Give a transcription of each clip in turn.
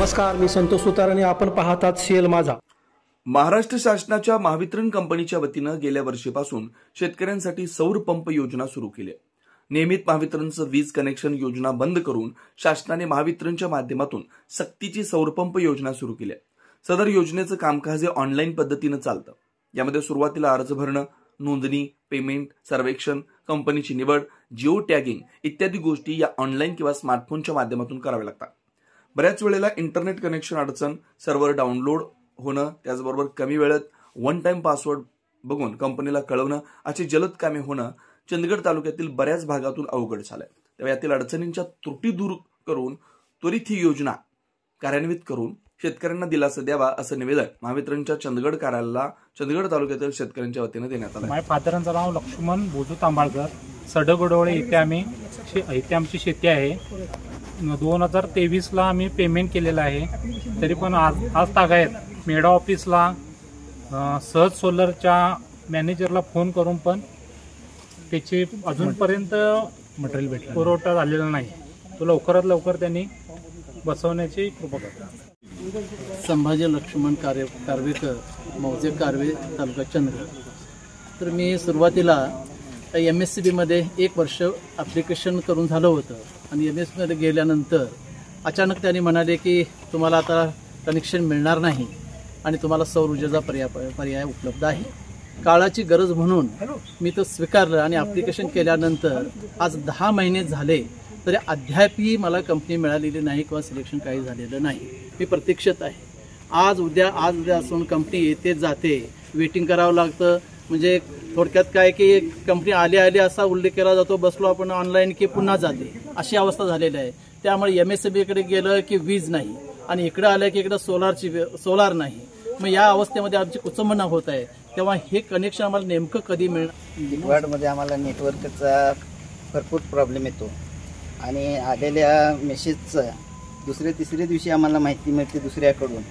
नमस्कार, मी संतोष सुतार आणि आपण पाहतात सीएल माझा. महाराष्ट्र शासनाच्या महावितरण कंपनीच्या वतीनं गेल्या वर्षीपासून शेतकऱ्यांसाठी सौर पंप योजना सुरू केली. नियमित महावितरणचं वीज कनेक्शन योजना बंद करून शासनाने महावितरणच्या माध्यमातून सक्तीची सौर पंप योजना सुरू केली. सदर योजनेचं कामकाज ऑनलाईन पद्धतीनं चालतं. यामध्ये सुरुवातीला अर्ज भरणं, नोंदणी, पेमेंट, सर्वेक्षण, कंपनीची निवड, जिओ टॅगिंग इत्यादी गोष्टी या ऑनलाईन किंवा स्मार्टफोनच्या माध्यमातून कराव्या लागतात. बऱ्याच वेळेला इंटरनेट कनेक्शन अडचण, सर्व्हर डाउनलोड होणं, त्याचबरोबर कमी वेळेत वन टाइम पासवर्ड बघून कंपनीला कळवणं अशी जलद कामे होणं चंदगड तालुक्यातील बऱ्याच भागातून अवघड झालंय. तेव्हा यातील अडचणींच्या त्रुटी दूर करून त्वरित ही योजना कार्यान्वित करून शेतकऱ्यांना दिलासा द्यावा असं निवेदन महावितरणच्या चंदगड कार्यालयाला चंदगड तालुक्यातील शेतकऱ्यांच्या वतीने देण्यात आलं. माझ्या फादरांचं नाव लक्ष्मण बोजू तांबाळकर, सडगोडवळे इथे आमची शेती आहे. 2023ला आम्ही पेमेंट केलेलं आहे. तरी पण आज तागायत मेडा ऑफिसला सहज सोलरच्या मॅनेजरला फोन करून पण त्याची अजूनपर्यंत मटेरियल भेटलं पुरवठा झालेला नाही. तो लवकरात लवकर त्यांनी बसवण्याची कृपा करतात. संभाजी लक्ष्मण कारवेकर, मौजे कारवे, तालुका चंदगड. तर मी सुरुवातीला MSCBमध्ये 1 वर्ष ॲप्लिकेशन करून झालं होतं आणि MSCBमध्ये गेल्यानंतर अचानक त्यांनी म्हणाले की तुम्हाला आता कनेक्शन मिळणार नाही आणि तुम्हाला सौर ऊर्जेचा पर्याय उपलब्ध आहे. काळाची गरज म्हणून मी तो स्वीकारलं आणि ॲप्लिकेशन केल्यानंतर आज 10 महिने झाले तरी अद्यापही मला कंपनी मिळालेली नाही किंवा सिलेक्शन काही झालेलं नाही. मी प्रतीक्षेत आहे. आज उद्या असून कंपनी येते जाते, वेटिंग करावं लागतं. म्हणजे थोडक्यात काय की कंपनी आली असा उल्लेख केला जातो, बसलो आपण ऑनलाईन की पुन्हा जाते, अशी अवस्था झालेली आहे. त्यामुळे MSCBकडे गेलं की वीज नाही आणि इकडे आलं की इकडे सोलार नाही. मग या अवस्थेमध्ये आमची कुचंबना होत आहे. तेव्हा हे कनेक्शन आम्हाला नेमकं कधी मिळणार? दिलवाडमध्ये आम्हाला नेटवर्कचा भरपूर प्रॉब्लेम येतो आणि आलेल्या मेसेजचं दुसऱ्या तिसऱ्या दिवशी आम्हाला माहिती मिळते दुसऱ्याकडून.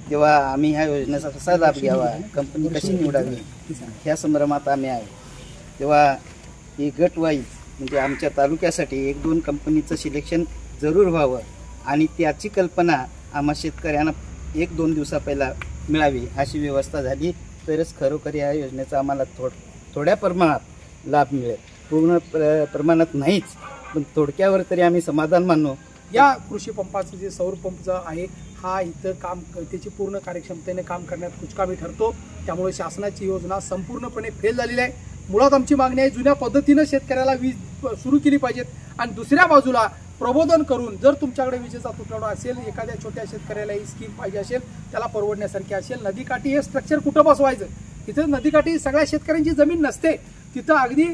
तेव्हा आम्ही ह्या योजनेचा कसा लाभ घ्यावा, कंपनी कशी निवडावी ह्या संभ्रमात आम्ही आहे. तेव्हा ही गट वाईज म्हणजे आमच्या तालुक्यासाठी 1-2 कंपनीचं सिलेक्शन जरूर व्हावं आणि त्याची कल्पना आम्हा शेतकऱ्यांना 1-2 दिवसा पहिला मिळावी अशी व्यवस्था झाली तरच खरोखर या योजनेचा आम्हाला थोड्या प्रमाणात लाभ मिळेल. पूर्ण प्रमाणात नाहीच, पण थोडक्यावर तरी आम्ही समाधान मानू. या कृषी पंपाचं जे सौर पंपचं आहे हा इथं काम त्याची पूर्ण कार्यक्षमतेने काम करण्यात कुचकामी ठरतो. त्यामुळे शासनाची योजना संपूर्णपणे फेल झालेली आहे. मुळात आमची मागणी आहे जुन्या पद्धतीनं शेतकऱ्याला वीज सुरू केली पाहिजेत आणि दुसऱ्या बाजूला प्रबोधन करून जर तुमच्याकडे विजेचा तुटवडा असेल, एखाद्या छोट्या शेतकऱ्याला ही स्कीम पाहिजे असेल, त्याला परवडण्यासारखी असेल, नदीकाठी हे स्ट्रक्चर कुठं बसवायचं? तिथं नदीकाठी सगळ्या शेतकऱ्यांची जमीन नसते, तिथं अगदी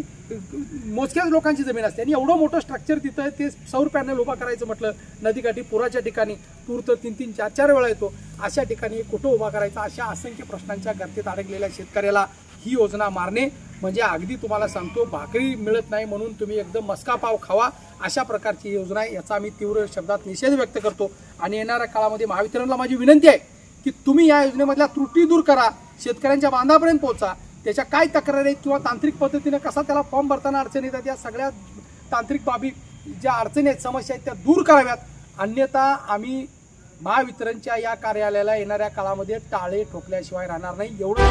मोजक्याच लोकांची जमीन असते आणि एवढं मोठं स्ट्रक्चर तिथं ते सौर पॅनल उभा करायचं म्हटलं नदीकाठी पुराच्या ठिकाणी पूर तर 3-3, 4-4 वेळा येतो. अशा ठिकाणी कुठं उभा करायचा? अशा असंख्य प्रश्नांच्या गर्तेत अडकलेल्या शेतकऱ्याला ही योजना मारणे म्हणजे अगदी तुम्हाला सांगतो भाकरी मिळत नाही म्हणून तुम्ही एकदम मस्का पाव खावा अशा प्रकारची योजना आहे. याचा आम्ही तीव्र शब्दात निषेध व्यक्त करतो आणि येणाऱ्या काळामध्ये महावितरणला माझी विनंती आहे की तुम्ही या योजनेमधल्या त्रुटी दूर करा, शेतकऱ्यांच्या बांधापर्यंत पोहोचा. त्याच्या काय तक्रारी आहेत किंवा तांत्रिक पद्धतीने कसा त्याला फॉर्म भरताना अडचणी येतात या सगळ्या तांत्रिक बाबी ज्या अडचणी आहेत, समस्या आहेत त्या दूर कराव्यात. अन्यथा आम्ही महावितरणच्या या कार्यालयाला येणाऱ्या काळामध्ये टाळे ठोकल्याशिवाय राहणार नाही. एवढं